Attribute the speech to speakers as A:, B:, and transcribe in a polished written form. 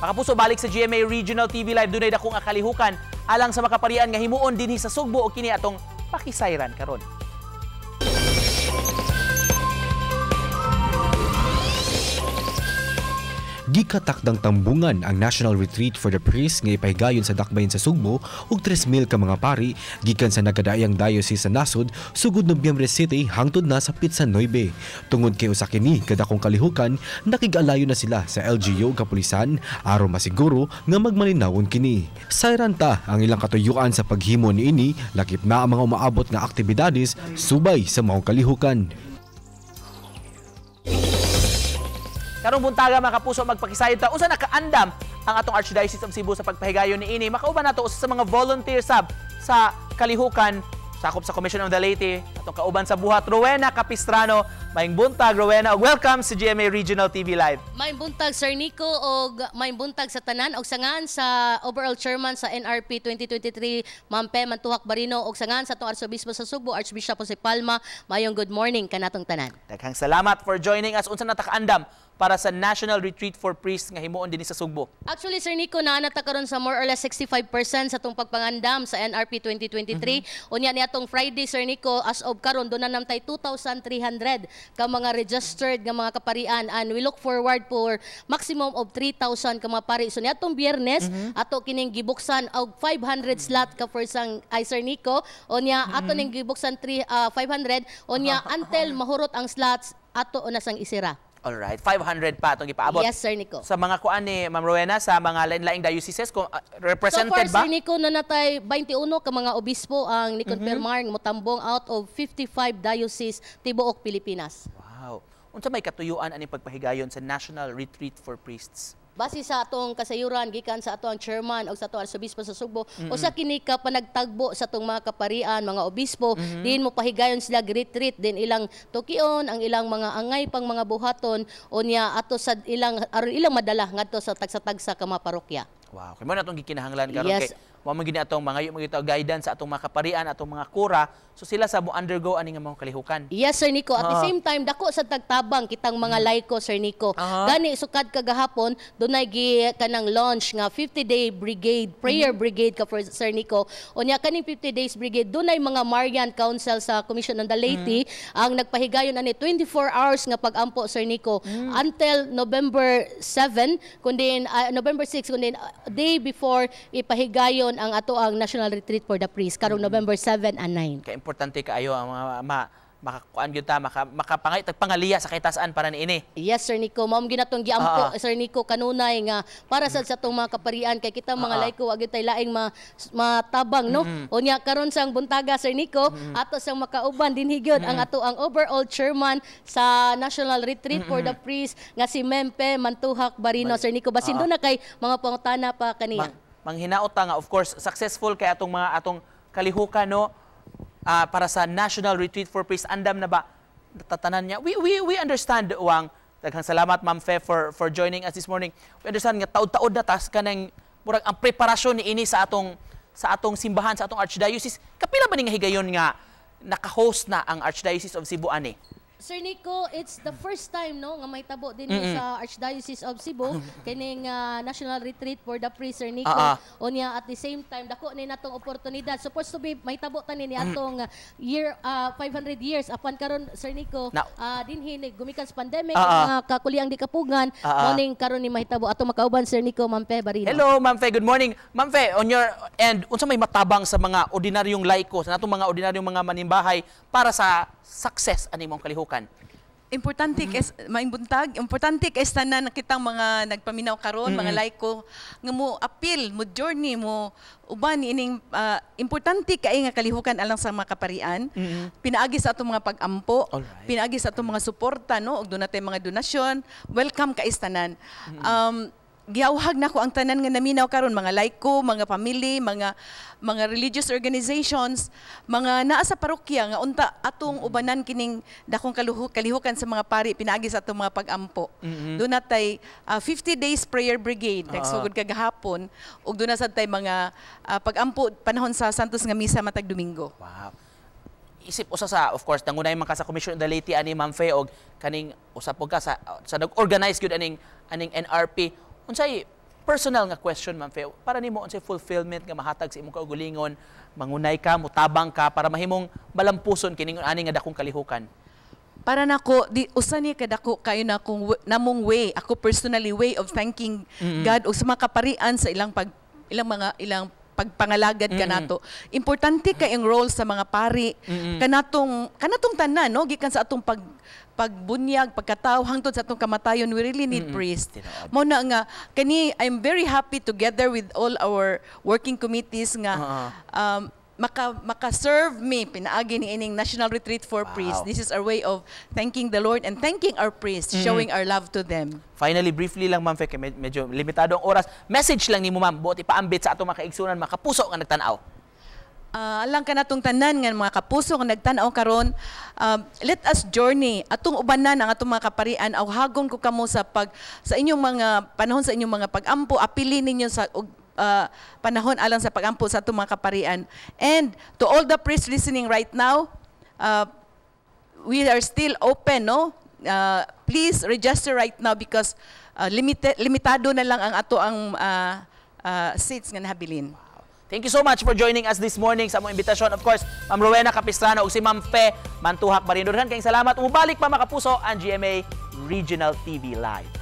A: Makapuso balik sa GMA Regional TV Live dunay dakong akalihukan alang sa makaparian nga himuon dinhi sa Sugbo o kini atong pakisayran karon.
B: Gikatakdang tambungan ang National Retreat for the Priest nga ipahigayon sa dakbayan sa Sugbo ug 3,000 ka mga pari gikan sa nagkadaayang diocese sa nasod sugod Nobyembre City hangtod na sa Pitsan 9. Tungod kay usa kini kadakong kalihukan, nakig-alayo na sila sa LGU kapulisan aron masiguro nga magmalinawon kini. Sayran ta ang ilang katuyuan sa paghimo niini lakip na ang mga umaabot nga aktibidades subay sa maong kalihukan.
A: Karong buntaga mga kapuso magpakisayon ta unsa nakaandam ang atong Archdiocese of Cebu sa pagpahigayon niini. Makauban nato usa sa mga volunteer sab sa kalihukan sakop sa Commission on the Leyte atong kauban sa buhat Rowena Capistrano. Maayong buntag Rowena ug welcome sa GMA Regional TV Live.
C: Maayong buntag Sir Nico ug maayong buntag sa tanan og sangan sa overall chairman sa NRP 2023 Ma'am Pe Mantuhak Barino ug sangan sa atong Arsobispo sa Sugbo Archbishop Jose Palma. Maayong good morning kanatong tanan.
A: Daghang salamat for joining us. Unsa natakaandam para sa National Retreat for Priests nga himuon dinhi sa Sugbo?
C: Actually, Sir Nico, naanata karon sa more or less 65% sa itong pagpangandam sa NRP 2023. Unya ni atong Friday, Sir Nico, as of karon doon na namtay 2,300 ka mga registered nga mga kaparian and we look forward for maximum of 3,000 ka mga pari. So ni atong Biyernes, ato kining gibuksan og 500 slot ka for sang ay Sir Nico. Unya ato ning gibuksan 500. Unya until mahurot ang slots ato na sang isira.
A: Alright, 500 pa itong ipaabot.
C: Yes, Sir Nico.
A: Sa mga kuan ni Ma'am Rowena, sa mga lain-laing dioceses, represented
C: so far,
A: ba?
C: Sir Nico, na natay 21 ka mga obispo ang ni-confirmar motambong out of 55 dioceses tibuok Pilipinas.
A: Wow. Unsa may katuyuan ani pagpahigayon sa National Retreat for Priests?
C: Base sa atong kasayuran gikan sa atong chairman o sa atong arsobispo sa Sugbo usa kini ka panagtagbo sa atong mga kaparian, mga obispo din mo pahigayon sila retreat din ilang tukion ang ilang mga angay pang mga buhaton unya ato sa aron ilang madala ngadto sa tagsa-tagsa ka mga parokya.
A: Wow, kay mo na itong gikinahanglan karon
C: Yes.
A: kay mo gini atong mga guidance sa atong mga kaparian, atong mga kura, so sila sa mo undergo ani nga mga kalihukan.
C: Yes, Sir Nico. At the same time, dako sa tagtabang kitang mga laiko, Sir Nico. Gani sukad kagahapon, dunay gi kanang launch nga 50-day brigade, prayer brigade ka for Sir Nico. Unya kaning 50 days brigade, dunay mga Marian Council sa Commission on the Leyte ang nagpahigayon ani 24 hours nga pagampo, Sir Nico, until November 7 kundi November 6 kundi day before ipahigayon ang ato ang National Retreat for the Priest karong November 7 and 9.
A: Kay importante kaayo ang mga makakuan gyud ta makapangay tagpangaliya sa kahit-asan para niini.
C: Yes, Sir Nico. Mao ginatong giampo, Sir Nico, kanunay nga para sa atong mga kaparian kay kita mga laiko wa gyud tay laing matabang no. Unya karon sang buntaga, Sir Nico, ato sang makauban dinhi gyud ang ato ang overall chairman sa National Retreat for the Priest nga si Mempe Mantuhak Barino, Sir Nico. Basin do na kay mga pangutana pa kaniya.
A: Manghinaot ta nga of course successful kay atong mga atong kalihukan no. Para sa National Retreat for Priests andam na ba tatanan niya? We understand Wang. Daghang salamat Ma'am Fe for joining us this morning. We understand nga taud-taud na tas kanang murag ang preparasyon ni ini sa atong simbahan sa atong Archdiocese. Kapila ba ning higayon nga naka-host na ang Archdiocese of Cebu ani?
C: Sir Nico, it's the first time no nga may tabo din sa Archdiocese of Cebu kining National Retreat for the Priest, Sir Nico. Unya at the same time dako ni natong oportunidad. Supposed to be may tabo ta ni atong year 500 years apan karon, Sir Nico, dinhi gumikan sa pandemic mga kakuliang di kapugan morning karon ni mahitabo atong makauban, Sir Nico, Ma'am Fe Barino.
A: Hello Ma'am Fe, good morning. Ma'am Fe, on your end unsa may matabang sa mga ordinaryong laiko sa natong mga ordinaryong mga manimbahay para sa success ani mong kalihukan?
D: Importante kay maing buntag, importante kay tanan kitang mga nagpaminaw karon, mga laiko nga mo appeal, mo journey mo uban ining importante kay nga kalihukan alang sa mga kaparian. Pinaagi sa atong mga pag-ampo, pinaagi sa atong mga suporta no, ug dunay mga donasyon. Welcome kay tanan. Giawhag na ko ang tanan nga naminaw karon, mga laiko, mga family, mga religious organizations, mga naa sa parokya nga unta atong ubanan kining dakong kalihukan sa mga pari pinaagi sa atong mga pag-ampo. Doon natay 50 days prayer brigade nagsugod kagahapon ug doon na sad tay mga pag-ampo panahon sa Santos nga misa matag Domingo.
A: Wow. Isip usa sa of course nangunay man ka sa Commission on the Leyte ani Ma'am Fe og kaning usapog ka sa nag-organize gyud aning NRP. Unsay personal nga question, Ma'am Fe, para nimo unsay fulfillment nga mahatag sa imong kaugalingon, mangunay ka, mutabang ka para mahimong malampuson kining ani nga dakong kalihukan?
D: Para nako di usa ni kadako kayo na akong namong way, ako personally way of thanking God o sa mga kaparian sa ilang ilang pagpangalagad kanato. Importante kay ang role sa mga pari kanatong tanan no gikan sa atong pagbunyag, pagkataw hangtod sa atong kamatayon, we really need priest. Mo na nga kani I'm very happy together with all our working committees nga maka-serve me pinaagi ni ining National Retreat for Priests. This is our way of thanking the Lord and thanking our priests, showing our love to them.
A: Finally, briefly lang, Ma'am Fe, medyo limitado ang oras. Message lang ni mo, Ma'am, buot ipaambit sa atong mga kaigsunan, mga kapuso nga nagtanaw.
D: Alang ka natong tanan nga mga kapuso nga nagtanaw karon, let us journey atong ubanan ang atong mga kaparian. Awhagon ko kamo sa inyong mga panahon, sa inyong mga pag-ampo, apili ninyo sa panahon alang sa pag-ampo sa atong mga kaparian. And to all the priests listening right now, we are still open, no? Please register right now because limitado na lang ang ato ang seats nga nahabilin.
A: Thank you so much for joining us this morning sa among imbitasyon. Of course, Ma'am Rowena Capistrano ug si Ma'am Fe Mantuhak Barindurhan. Kayong salamat. Umubalik pa mga kapuso ang GMA Regional TV Live.